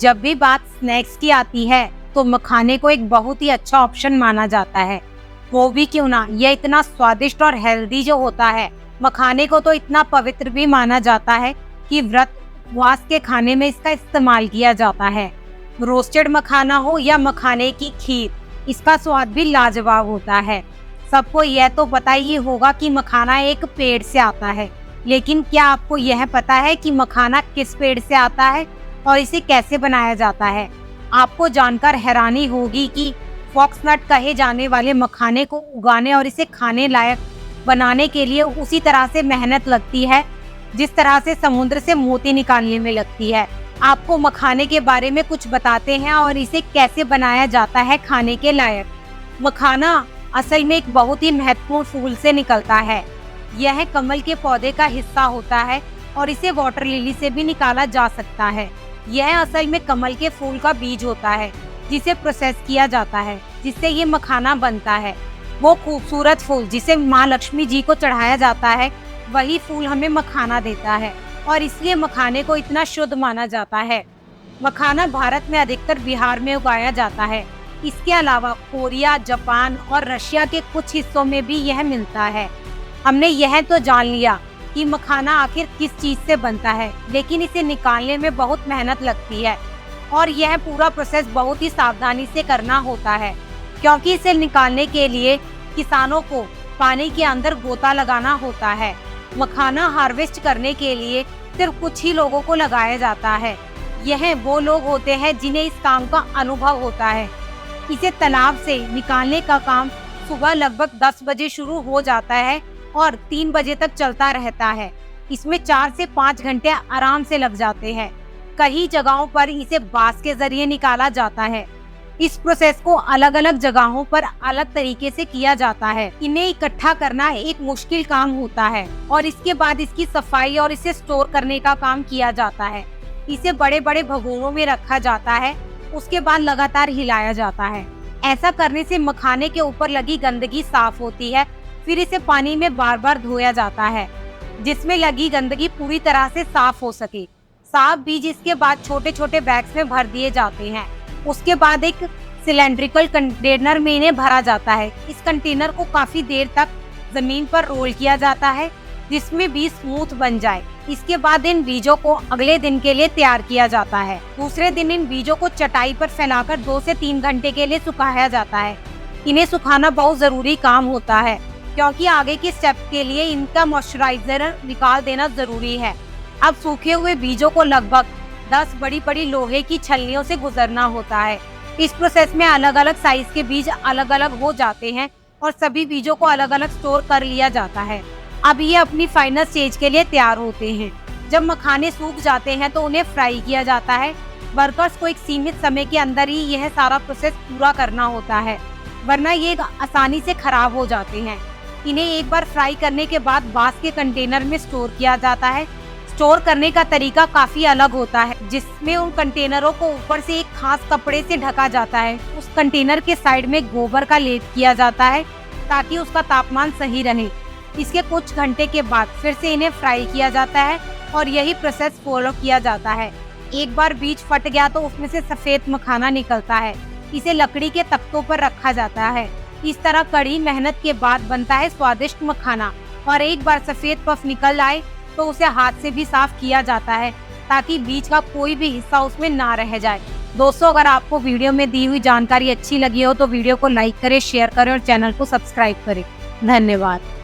जब भी बात स्नैक्स की आती है तो मखाने को एक बहुत ही अच्छा ऑप्शन माना जाता है। वो भी क्यों ना, यह इतना स्वादिष्ट और हेल्दी जो होता है। मखाने को तो इतना पवित्र भी माना जाता है कि व्रत उपवास के खाने में इसका इस्तेमाल किया जाता है। रोस्टेड मखाना हो या मखाने की खीर, इसका स्वाद भी लाजवाब होता है। सबको यह तो पता ही होगा कि मखाना एक पेड़ से आता है, लेकिन क्या आपको यह पता है कि मखाना किस पेड़ से आता है और इसे कैसे बनाया जाता है? आपको जानकर हैरानी होगी कि फॉक्सनट कहे जाने वाले मखाने को उगाने और इसे खाने लायक बनाने के लिए उसी तरह से मेहनत लगती है जिस तरह से समुद्र से मोती निकालने में लगती है। आपको मखाने के बारे में कुछ बताते हैं और इसे कैसे बनाया जाता है खाने के लायक। मखाना असल में एक बहुत ही महत्वपूर्ण फूल से निकलता है। यह कमल के पौधे का हिस्सा होता है और इसे वाटर लिली से भी निकाला जा सकता है। यह असल में कमल के फूल का बीज होता है जिसे प्रोसेस किया जाता है, जिससे ये मखाना बनता है। वो खूबसूरत फूल जिसे माँ लक्ष्मी जी को चढ़ाया जाता है, वही फूल हमें मखाना देता है और इसलिए मखाने को इतना शुद्ध माना जाता है। मखाना भारत में अधिकतर बिहार में उगाया जाता है। इसके अलावा कोरिया, जापान और रशिया के कुछ हिस्सों में भी यह मिलता है। हमने यह तो जान लिया कि मखाना आखिर किस चीज से बनता है, लेकिन इसे निकालने में बहुत मेहनत लगती है और यह पूरा प्रोसेस बहुत ही सावधानी से करना होता है, क्योंकि इसे निकालने के लिए किसानों को पानी के अंदर गोता लगाना होता है। मखाना हार्वेस्ट करने के लिए सिर्फ कुछ ही लोगों को लगाया जाता है। यह वो लोग होते हैं जिन्हें इस काम का अनुभव होता है। इसे तालाब से निकालने का काम सुबह लगभग 10 बजे शुरू हो जाता है और 3 बजे तक चलता रहता है। इसमें 4 से 5 घंटे आराम से लग जाते हैं। कई जगहों पर इसे बांस के जरिए निकाला जाता है। इस प्रोसेस को अलग अलग जगहों पर अलग तरीके से किया जाता है। इन्हें इकट्ठा करना एक मुश्किल काम होता है और इसके बाद इसकी सफाई और इसे स्टोर करने का काम किया जाता है। इसे बड़े बड़े भगोनों में रखा जाता है, उसके बाद लगातार हिलाया जाता है। ऐसा करने से मखाने के ऊपर लगी गंदगी साफ होती है। फिर इसे पानी में बार बार धोया जाता है जिसमें लगी गंदगी पूरी तरह से साफ हो सके। साफ बीज इसके बाद छोटे छोटे बैग्स में भर दिए जाते हैं। उसके बाद एक सिलेंड्रिकल कंटेनर में इन्हें भरा जाता है। इस कंटेनर को काफी देर तक जमीन पर रोल किया जाता है जिसमें बीज स्मूथ बन जाए। इसके बाद इन बीजों को अगले दिन के लिए तैयार किया जाता है। दूसरे दिन इन बीजों को चटाई पर फैलाकर 2 से 3 घंटे के लिए सुखाया जाता है। इन्हें सुखाना बहुत जरूरी काम होता है, क्योंकि आगे के स्टेप के लिए इनका मॉइस्चराइजर निकाल देना जरूरी है। अब सूखे हुए बीजों को लगभग 10 बड़ी बड़ी लोहे की छलनियों से गुजरना होता है। इस प्रोसेस में अलग अलग साइज के बीज अलग अलग हो जाते हैं और सभी बीजों को अलग अलग स्टोर कर लिया जाता है। अब ये अपनी फाइनल स्टेज के लिए तैयार होते हैं। जब मखाने सूख जाते हैं तो उन्हें फ्राई किया जाता है। वर्कर्स को एक सीमित समय के अंदर ही यह सारा प्रोसेस पूरा करना होता है, वरना ये आसानी से खराब हो जाते हैं। इन्हें एक बार फ्राई करने के बाद बांस के कंटेनर में स्टोर किया जाता है। स्टोर करने का तरीका काफी अलग होता है, जिसमें उन कंटेनरों को ऊपर से एक खास कपड़े से ढका जाता है। उस कंटेनर के साइड में गोबर का लेप किया जाता है ताकि उसका तापमान सही रहे। इसके कुछ घंटे के बाद फिर से इन्हें फ्राई किया जाता है और यही प्रोसेस फॉलो किया जाता है। एक बार बीज फट गया तो उसमें से सफेद मखाना निकलता है। इसे लकड़ी के तख्तों पर रखा जाता है। इस तरह कड़ी मेहनत के बाद बनता है स्वादिष्ट मखाना। और एक बार सफेद पफ निकल आए तो उसे हाथ से भी साफ किया जाता है ताकि बीज का कोई भी हिस्सा उसमें ना रह जाए। दोस्तों, अगर आपको वीडियो में दी हुई जानकारी अच्छी लगी हो तो वीडियो को लाइक करें, शेयर करें और चैनल को सब्सक्राइब करें। धन्यवाद।